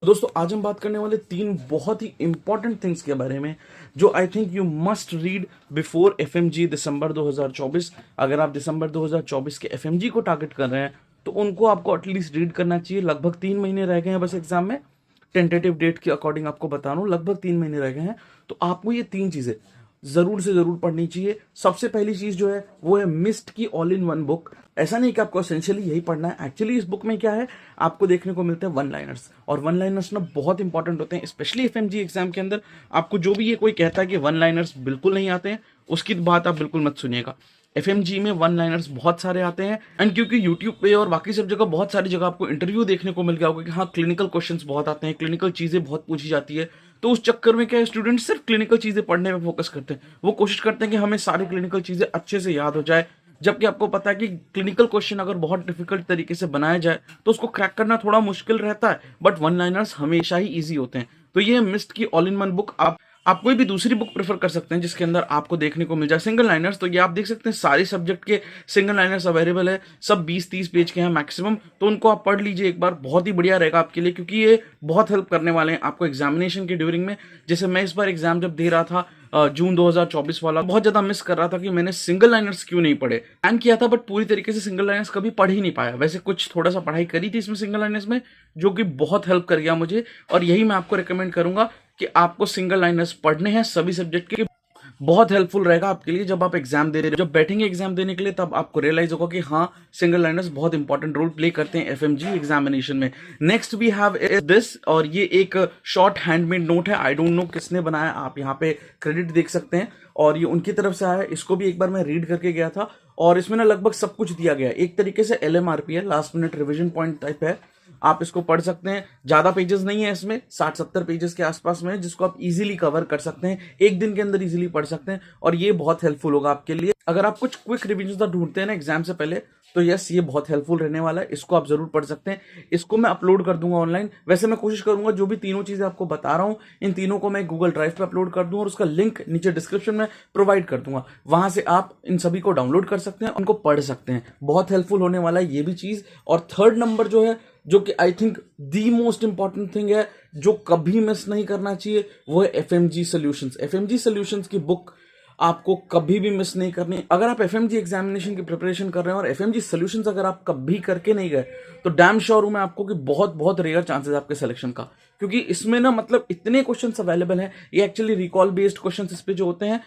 दोस्तों आज हम बात करने वाले तीन बहुत ही इंपॉर्टेंट थिंग्स के बारे में जो I think you must read before FMG December 2024। अगर आप दिसंबर 2024 के एफएमजी को टारगेट कर रहे हैं तो उनको आपको एटलीस्ट रीड करना चाहिए। लगभग 3 महीने रह गए हैं बस एग्जाम में। टेंटेटिव डेट के अकॉर्डिंग आपको बता रहा हूँ, लगभग 3 महीने रह गए हैं। तो आपको ये तीन चीजें जरूर से जरूर पढ़नी चाहिए। सबसे पहली चीज जो है वो है मिस्ट की ऑल इन वन बुक। ऐसा नहीं कि आपको एसेंशियली यही पढ़ना है, एक्चुअली इस बुक में क्या है आपको देखने को मिलते हैं वन लाइनर्स, और वन लाइनर्स ना बहुत इंपॉर्टेंट होते हैं, स्पेशली एफएमजी एग्जाम के अंदर। आपको जो भी ये कोई कहता है कि वन लाइनर्स बिल्कुल नहीं आते हैं, उसकी बात आप बिल्कुल मत सुनिएगा। एफएमजी में वन लाइनर्स बहुत सारे आते हैं। एंड क्योंकि यूट्यूब पे और बाकी सब जगह बहुत सारी जगह आपको इंटरव्यू देखने को मिल गया होगा कि हाँ क्लिनिकल क्वेश्चंस बहुत आते हैं, क्लिनिकल चीजें बहुत पूछी जाती है, तो उस चक्कर में क्या है स्टूडेंट सिर्फ क्लिनिकल चीजें पढ़ने में फोकस करते हैं। वो कोशिश करते हैं कि हमें सारी क्लिनिकल चीजें अच्छे से याद हो जाए, जबकि आपको पता है कि क्लिनिकल क्वेश्चन अगर बहुत डिफिकल्ट तरीके से बनाया जाए तो उसको क्रैक करना थोड़ा मुश्किल रहता है, बट वन लाइनर्स हमेशा ही इजी होते हैं। तो ये मिस्ट की ऑल इन वन बुक। आप कोई भी दूसरी बुक प्रेफर कर सकते हैं जिसके अंदर आपको देखने को मिल जाए सिंगल लाइनर्स। तो ये आप देख सकते हैं सारे सब्जेक्ट के सिंगल लाइनर्स अवेलेबल है, सब 20-30 पेज के हैं मैक्सिमम। तो उनको आप पढ़ लीजिए एक बार, बहुत ही बढ़िया रहेगा आपके लिए, क्योंकि ये बहुत हेल्प करने वाले हैं आपको एग्जामिनेशन के ड्यूरिंग में। जैसे मैं इस बार एग्जाम जब दे रहा था जून 2024 वाला, बहुत ज्यादा मिस कर रहा था कि मैंने सिंगल लाइनर्स क्यों नहीं पढ़े। प्लान किया था बट पूरी तरीके से सिंगल लाइनर्स कभी पढ़ ही नहीं पाया। वैसे कुछ थोड़ा सा पढ़ाई करी थी इसमें सिंगल लाइनर्स में, जो कि बहुत हेल्प कर गया मुझे, और यही मैं आपको रिकमेंड करूंगा कि आपको सिंगल लाइनर्स पढ़ने हैं सभी सब्जेक्ट के। बहुत हेल्पफुल रहेगा आपके लिए जब आप एग्जाम दे रहे हो, जब बैठेंगे एग्जाम देने के लिए, तब आपको रियलाइज होगा कि हाँ सिंगल लाइनर्स बहुत इंपॉर्टेंट रोल प्ले करते हैं एफएमजी एग्जामिनेशन में। नेक्स्ट वी हैव दिस, और ये एक शॉर्ट हैंडमेड नोट है। आई डोंट नो किसने बनाया, आप यहाँ पे क्रेडिट देख सकते हैं, और ये उनकी तरफ से आया है। इसको भी एक बार मैं रीड करके गया था, और इसमें ना लगभग सब कुछ दिया गया है। एक तरीके से एलएमआरपी है, last minute revision point type है। आप इसको पढ़ सकते हैं, ज्यादा पेजेस नहीं है इसमें, 60-70 पेजेस के आसपास में है, जिसको आप इजीली कवर कर सकते हैं, एक दिन के अंदर इजीली पढ़ सकते हैं, और ये बहुत हेल्पफुल होगा आपके लिए। अगर आप कुछ क्विक रिविजन ढूंढते हैं ना एग्जाम से पहले, तो यस ये बहुत हेल्पफुल रहने वाला है, इसको आप जरूर पढ़ सकते हैं। इसको मैं अपलोड कर दूंगा ऑनलाइन। वैसे मैं कोशिश करूंगा जो भी तीनों चीजें आपको बता रहा हूं, इन तीनों को मैं गूगल ड्राइव पे अपलोड कर दूंगा, और उसका लिंक नीचे डिस्क्रिप्शन में प्रोवाइड कर दूंगा। वहां से आप इन सभी को डाउनलोड कर सकते हैं, उनको पढ़ सकते हैं। बहुत हेल्पफुल होने वाला है ये भी चीज। और थर्ड नंबर जो है, जो कि I think the most important thing है, जो कभी मिस नहीं करना चाहिए, वो है एफएमजी सॉल्यूशंस। एफएमजी सॉल्यूशंस की बुक आपको कभी भी मिस नहीं करनी। अगर आप एफएमजी एग्जामिनेशन की प्रिपरेशन कर रहे हैं और एफएमजी सॉल्यूशंस अगर आप कभी करके नहीं गए, तो डैम श्योर हूं मैं आपको कि बहुत बहुत रेयर चांसेस आपके सिलेक्शन का, क्योंकि इसमें ना मतलब इतने क्वेश्चंस अवेलेबल हैं। ये एक्चुअली रिकॉल बेस्ड क्वेश्चंस इस पे जो होते हैं,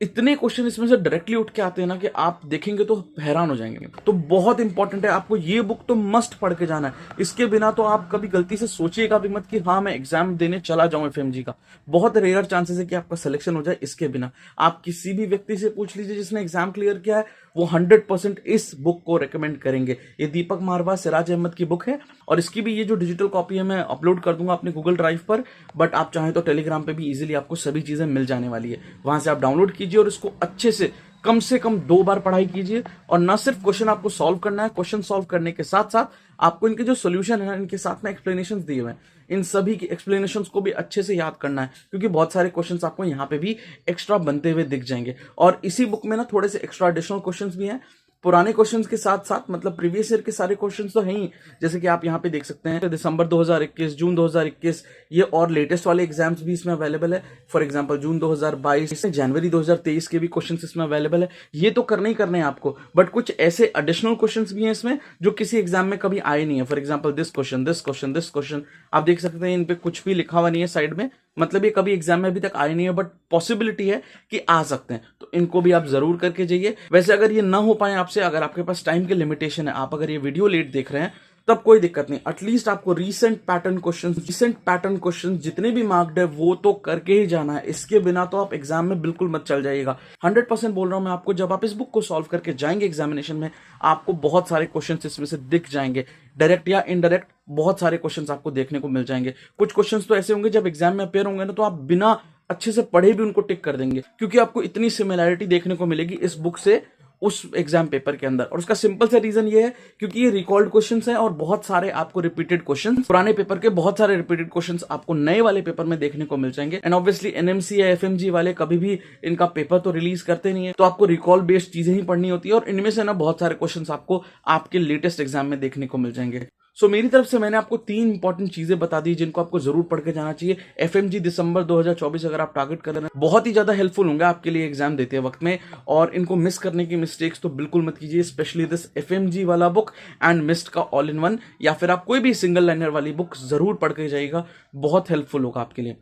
इतने क्वेश्चन इसमें से डायरेक्टली उठ के आते हैं ना कि आप देखेंगे तो हैरान हो जाएंगे। तो बहुत इंपॉर्टेंट है, आपको ये बुक तो मस्ट पढ़ के जाना है। इसके बिना तो आप कभी गलती से सोचिएगा भी मत कि हाँ मैं एग्जाम देने चला जाऊं एफएमजी का। बहुत रेयर चांसेस है कि आपका सिलेक्शन हो जाए इसके बिना। आप किसी भी व्यक्ति से पूछ लीजिए जिसने एग्जाम क्लियर किया है, वो 100% इस बुक को रेकमेंड करेंगे। ये दीपक मारवा, सिराज अहमद की बुक है, और इसकी भी ये जो डिजिटल कॉपी है मैं अपलोड कर दूंगा अपने गूगल ड्राइव पर, बट आप चाहें तो टेलीग्राम पे भी इजीली आपको सभी चीजें मिल जाने वाली है। वहां से आप डाउनलोड कीजिए और इसको अच्छे से कम 2 बार पढ़ाई कीजिए। और ना सिर्फ क्वेश्चन आपको सॉल्व करना है, क्वेश्चन सॉल्व करने के साथ साथ आपको इनके जो सोल्यूशन है इनके साथ में एक्सप्लेनेशंस दिए हुए हैं, इन सभी की एक्सप्लेनेशंस को भी अच्छे से याद करना है, क्योंकि बहुत सारे क्वेश्चंस आपको यहाँ पे भी एक्स्ट्रा बनते हुए दिख जाएंगे। और इसी बुक में ना थोड़े से एक्स्ट्रा एडिशनल क्वेश्चंस भी हैं, पुराने क्वेश्चंस के साथ साथ, मतलब प्रीवियस ईयर के सारे क्वेश्चंस तो हैं ही। जैसे कि आप यहाँ पे देख सकते हैं दिसंबर 2021, जून 2021, ये और लेटेस्ट वाले एग्जाम्स भी इसमें अवेलेबल है। फॉर एग्जांपल जून 2022, जनवरी 2023 के भी क्वेश्चंस इसमें अवेलेबल है। ये तो करने ही करने हैं आपको, बट कुछ ऐसे एडिशनल क्वेश्चंस भी हैं इसमें जो किसी एग्जाम में कभी आए नहीं है। For example this question, this question, this question, आप देख सकते हैं इन पे कुछ भी लिखा हुआ नहीं है साइड में, मतलब ये कभी एग्जाम में अभी तक आए नहीं है, बट पॉसिबिलिटी है कि आ सकते हैं। तो इनको भी आप जरूर करके जाइए। वैसे अगर ये ना हो पाए आपसे, अगर आपके पास टाइम की लिमिटेशन है, आप अगर ये वीडियो लेट देख रहे हैं, तब कोई दिक्कत नहीं। एटलीस्ट आपको रीसेंट पैटर्न क्वेश्चन जितने भी मार्क्ड है वो तो करके ही जाना है। इसके बिना तो आप एग्जाम में बिल्कुल मत चल जाइएगा। 100% बोल रहा हूं मैं आपको, जब आप इस बुक को सॉल्व करके जाएंगे एग्जामिनेशन में, आपको बहुत सारे क्वेश्चन इसमें से दिख जाएंगे, डायरेक्ट या इनडायरेक्ट बहुत सारे क्वेश्चंस आपको देखने को मिल जाएंगे। कुछ क्वेश्चंस तो ऐसे होंगे जब एग्जाम में अपेयर होंगे ना, तो आप बिना अच्छे से पढ़े भी उनको टिक कर देंगे, क्योंकि आपको इतनी सिमिलैरिटी देखने को मिलेगी इस बुक से उस एग्जाम पेपर के अंदर। और उसका सिंपल सा रीजन ये है क्योंकि ये रिकॉल्ड क्वेश्चंस हैं, और बहुत सारे आपको रिपीटेड क्वेश्चंस, पुराने पेपर के बहुत सारे रिपीटेड क्वेश्चंस आपको नए वाले पेपर में देखने को मिल जाएंगे। एंड ऑब्वियसली एनएमसी या एफएमजी वाले कभी भी इनका पेपर तो रिलीज करते नहीं है, तो आपको रिकॉल बेस्ड चीजें ही पढ़नी होती है, और इनमें से ना बहुत सारे क्वेश्चंस आपको आपके लेटेस्ट एग्जाम में देखने को मिल जाएंगे। सो मेरी तरफ से मैंने आपको 3 इंपॉर्टेंट चीजें बता दी जिनको आपको जरूर पढ़ के जाना चाहिए। एफएमजी दिसंबर 2024 अगर आप टारगेट कर रहे हैं, बहुत ही ज्यादा हेल्पफुल होंगे आपके लिए एग्जाम देते वक्त में, और इनको मिस करने की मिस्टेक्स तो बिल्कुल मत कीजिए, स्पेशली दिस एफएमजी वाला बुक एंड मिस्ट का ऑल इन वन, या फिर आप कोई भी सिंगल लाइनर वाली बुक जरूर पढ़ के जाइएगा, बहुत हेल्पफुल होगा आपके लिए।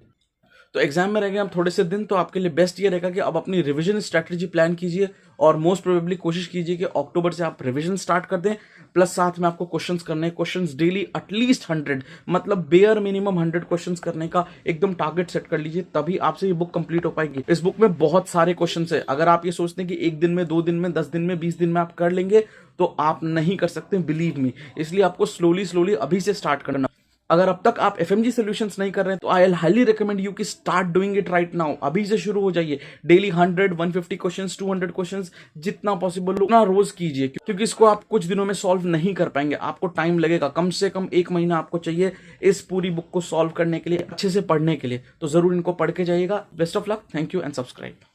तो एग्जाम में रह गए हम थोड़े से दिन, तो आपके लिए बेस्ट ये रहेगा कि आप अपनी रिवीजन स्ट्रैटेजी प्लान कीजिए, और मोस्ट प्रोबेबली कोशिश कीजिए कि अक्टूबर से आप रिवीजन स्टार्ट कर दें, प्लस साथ में आपको क्वेश्चंस करने हैं, क्वेश्चंस डेली एटलीस्ट 100, मतलब बेयर मिनिमम 100 क्वेश्चंस करने का एकदम टारगेट सेट कर लीजिए, तभी आपसे ये बुक कंप्लीट हो पाएगी। इस बुक में बहुत सारे क्वेश्चंस है, अगर आप ये सोचते हैं कि 1 दिन में, 2 दिन में, 10 दिन में, 20 दिन में आप कर लेंगे, तो आप नहीं कर सकते, बिलीव मी। इसलिए आपको स्लोली अभी से स्टार्ट करना। अगर अब तक आप एफएमजी सॉल्यूशंस नहीं कर रहे हैं, तो आई हाईली रिकमेंड यू कि start doing it right now, अभी से शुरू हो जाइए। डेली 100, 150 क्वेश्चंस, 200 क्वेश्चंस, जितना पॉसिबल उतना रोज कीजिए, क्योंकि इसको आप कुछ दिनों में सॉल्व नहीं कर पाएंगे, आपको टाइम लगेगा, कम से कम 1 महीना आपको चाहिए इस पूरी बुक को सॉल्व करने के लिए, अच्छे से पढ़ने के लिए। तो जरूर इनको पढ़ के जाइएगा। Best of luck, thank you and subscribe.